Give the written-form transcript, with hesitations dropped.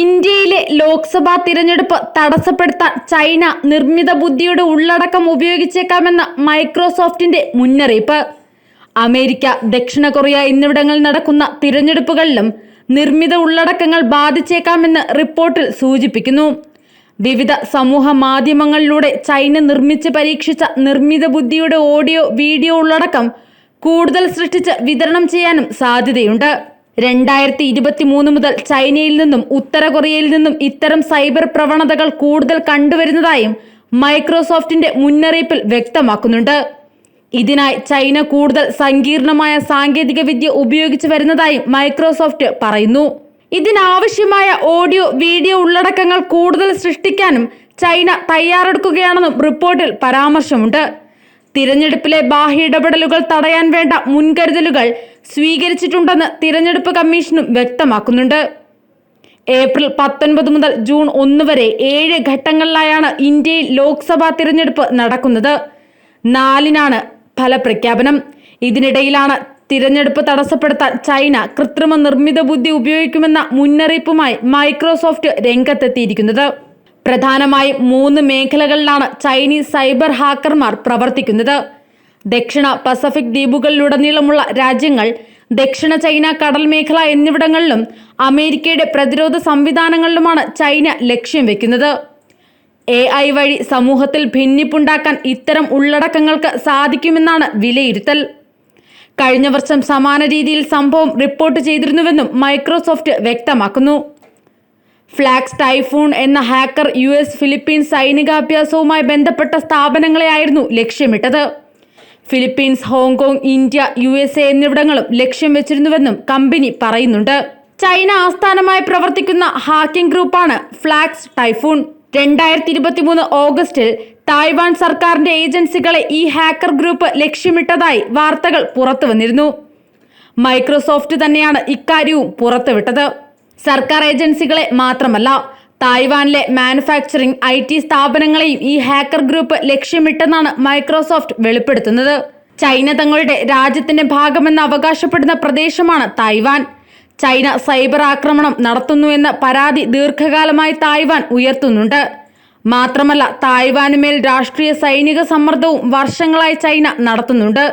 ഇന്ത്യയിലെ ലോക്സഭാ തിരഞ്ഞെടുപ്പ് തടസ്സപ്പെടുത്താൻ ചൈന നിർമ്മിത ബുദ്ധിയുടെ ഉള്ളടക്കം ഉപയോഗിച്ചേക്കാമെന്ന മൈക്രോസോഫ്റ്റിന്റെ മുന്നറിയിപ്പ്. അമേരിക്ക, ദക്ഷിണ കൊറിയ എന്നിവിടങ്ങളിൽ നടക്കുന്ന തിരഞ്ഞെടുപ്പുകളിലും നിർമ്മിത ഉള്ളടക്കങ്ങൾ ബാധിച്ചേക്കാമെന്ന് റിപ്പോർട്ടിൽ സൂചിപ്പിക്കുന്നു. വിവിധ സമൂഹ മാധ്യമങ്ങളിലൂടെ ചൈന നിർമ്മിച്ച് പരീക്ഷിച്ച നിർമ്മിത ബുദ്ധിയുടെ ഓഡിയോ, വീഡിയോ ഉള്ളടക്കം കൂടുതൽ സൃഷ്ടിച്ച് വിതരണം ചെയ്യാനും സാധ്യതയുണ്ട്. 2023 മുതൽ ചൈനയിൽ നിന്നും ഉത്തര കൊറിയയിൽ നിന്നും ഇത്തരം സൈബർ പ്രവണതകൾ കൂടുതൽ കണ്ടുവരുന്നതായും മൈക്രോസോഫ്റ്റിന്റെ മുന്നറിയിപ്പിൽ വ്യക്തമാക്കുന്നുണ്ട്. ഇതിനായി ചൈന കൂടുതൽ സങ്കീർണമായ സാങ്കേതിക വിദ്യ ഉപയോഗിച്ചു വരുന്നതായും മൈക്രോസോഫ്റ്റ് പറയുന്നു. ഇതിനാവശ്യമായ ഓഡിയോ, വീഡിയോ ഉള്ളടക്കങ്ങൾ കൂടുതൽ സൃഷ്ടിക്കാനും ചൈന തയ്യാറെടുക്കുകയാണെന്നും റിപ്പോർട്ടിൽ പരാമർശമുണ്ട്. തിരഞ്ഞെടുപ്പിലെ ബാഹ്യ ഇടപെടലുകൾ തടയാൻ വേണ്ട മുൻകരുതലുകൾ സ്വീകരിച്ചിട്ടുണ്ടെന്ന് തിരഞ്ഞെടുപ്പ് കമ്മീഷനും വ്യക്തമാക്കുന്നുണ്ട്. ഏപ്രിൽ 19 മുതൽ ജൂൺ 1 വരെ 7 ഘട്ടങ്ങളിലായാണ് ഇന്ത്യയിൽ ലോക്സഭാ തിരഞ്ഞെടുപ്പ് നടക്കുന്നത്. 4-നാണ് ഫലപ്രഖ്യാപനം. ഇതിനിടയിലാണ് തിരഞ്ഞെടുപ്പ് തടസ്സപ്പെടുത്താൻ ചൈന കൃത്രിമ നിർമ്മിത ബുദ്ധി ഉപയോഗിക്കുമെന്ന മുന്നറിയിപ്പുമായി മൈക്രോസോഫ്റ്റ് രംഗത്തെത്തിയിരിക്കുന്നത്. പ്രധാനമായും 3 മേഖലകളിലാണ് ചൈനീസ് സൈബർ ഹാക്കർമാർ പ്രവർത്തിക്കുന്നത്. ദക്ഷിണ പസഫിക് ദ്വീപുകളിലുടനീളമുള്ള രാജ്യങ്ങൾ, ദക്ഷിണ ചൈന കടൽ മേഖല എന്നിവിടങ്ങളിലും അമേരിക്കയുടെ പ്രതിരോധ സംവിധാനങ്ങളിലുമാണ് ചൈന ലക്ഷ്യം വെക്കുന്നത്. AI വഴി സമൂഹത്തിൽ ഭിന്നിപ്പുണ്ടാക്കാൻ ഇത്തരം ഉള്ളടക്കങ്ങൾക്ക് സാധിക്കുമെന്നാണ് വിലയിരുത്തൽ. കഴിഞ്ഞ വർഷം സമാന രീതിയിൽ സംഭവം റിപ്പോർട്ട് ചെയ്തിരുന്നുവെന്നും മൈക്രോസോഫ്റ്റ് വ്യക്തമാക്കുന്നു. ഫ്ലാക്സ് ടൈഫൂൺ എന്ന ഹാക്കർ US, ഫിലിപ്പീൻസ് സൈനികാഭ്യാസവുമായി ബന്ധപ്പെട്ട സ്ഥാപനങ്ങളെയായിരുന്നു ലക്ഷ്യമിട്ടത്. ഫിലിപ്പീൻസ്, ഹോങ്കോങ്, ഇന്ത്യ, USA എന്നിവിടങ്ങളും ലക്ഷ്യം വെച്ചിരുന്നുവെന്നും കമ്പനി പറയുന്നുണ്ട്. ചൈന ആസ്ഥാനമായി പ്രവർത്തിക്കുന്ന ഹാക്കിംഗ് ഗ്രൂപ്പാണ് ഫ്ലാക്സ് ടൈഫൂൺ. 2023 ഓഗസ്റ്റിൽ തായ്വാൻ സർക്കാരിന്റെ ഏജൻസികളെ ഈ ഹാക്കർ ഗ്രൂപ്പ് ലക്ഷ്യമിട്ടതായി വാർത്തകൾ പുറത്തു വന്നിരുന്നു. മൈക്രോസോഫ്റ്റ് തന്നെയാണ് ഇക്കാര്യവും പുറത്തുവിട്ടത്. സർക്കാർ ഏജൻസികളെ മാത്രമല്ല, തായ്വാനിലെ മാനുഫാക്ചറിംഗ്, IT സ്ഥാപനങ്ങളെയും ഈ ഹാക്കർ ഗ്രൂപ്പ് ലക്ഷ്യമിട്ടെന്നാണ് മൈക്രോസോഫ്റ്റ് വെളിപ്പെടുത്തുന്നത്. ചൈന തങ്ങളുടെ രാജ്യത്തിന്റെ ഭാഗമെന്ന് അവകാശപ്പെടുന്ന പ്രദേശമാണ് തായ്വാൻ. ചൈന സൈബർ ആക്രമണം നടത്തുന്നുവെന്ന പരാതി ദീർഘകാലമായി തായ്വാൻ ഉയർത്തുന്നുണ്ട്. മാത്രമല്ല, തായ്വാനുമേൽ രാഷ്ട്രീയ, സൈനിക സമ്മർദ്ദവും വർഷങ്ങളായി ചൈന നടത്തുന്നുണ്ട്.